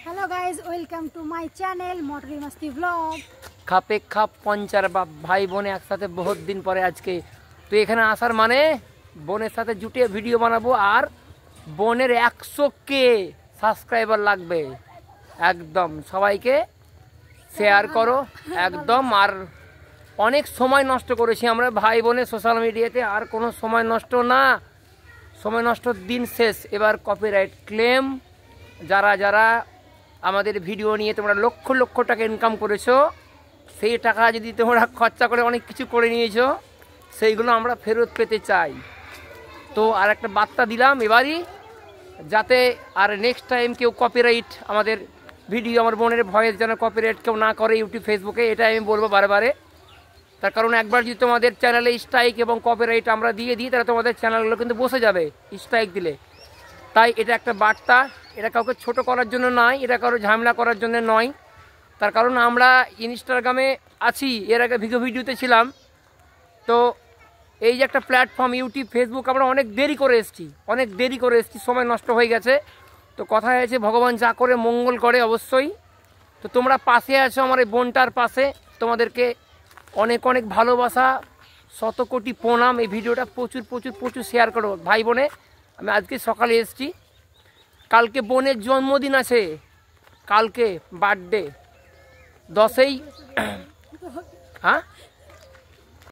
Hello guys, welcome to my channel मोटरी मस्ती vlog. খাপে খাপ পঞ্চার বা ভাই বোনে একসাথে বহুত দিন পরে আজকে তো এখানে আসার মানে বোনের সাথে জুটে ভিডিও বানাবো আর বোনের 100K সাবস্ক্রাইবার লাগবে। একদম সবাইকে শেয়ার করো একদম। আর অনেক সময় নষ্ট করেছি আমরা ভাই বোনের সোশ্যাল মিডিয়াতে, আর কোনো সময় নষ্ট না, সময় নষ্ট দিন শেষ। এবার কপিরাইট ক্লেম, যারা যারা আমাদের ভিডিও নিয়ে তোমরা লক্ষ লক্ষ টাকা ইনকাম করেছো, সেই টাকা যদি তোমরা খরচা করে অনেক কিছু করে নিয়েছো, সেইগুলো আমরা ফেরত পেতে চাই। তো আর একটা বার্তা দিলাম এবারই, যাতে আর নেক্সট টাইম কেউ কপিরাইট আমাদের ভিডিও, আমার বোনের ভয়েস যেন কপিরাইট কেউ না করে ইউটিউব ফেসবুকে, এটাই আমি বলবো বারে বারে। তার কারণ একবার যদি তোমাদের চ্যানেলে স্ট্রাইক এবং কপিরাইট আমরা দিয়ে দিই, তাহলে তোমাদের চ্যানেলগুলো কিন্তু বসে যাবে স্ট্রাইক দিলে। তাই এটা একটা বার্তা, এটা কাউকে ছোট করার জন্য নয়, এটা কারো ঝামেলা করার জন্য নয়। তার কারণ আমরা ইনস্টাগ্রামে আছি, এর আগে ভিডিওতে ছিলাম। তো এই যে একটা প্ল্যাটফর্ম ইউটিউব ফেসবুক, আমরা অনেক দেরি করে এসেছি, সময় নষ্ট হয়ে গেছে। তো কথা হয়েছে ভগবান যা করে মঙ্গল করে অবশ্যই। তো তোমরা পাশে আছো আমার এই বোনটার পাশে, তোমাদেরকে অনেক অনেক ভালোবাসা, শত কোটি প্রণাম। এই ভিডিওটা প্রচুর প্রচুর প্রচুর শেয়ার করো ভাই বোনে। আমি আজকে সকালে এসেছি, কালকে বোনের জন্মদিন আছে, কালকে বার্থডে 10ই, হ্যাঁ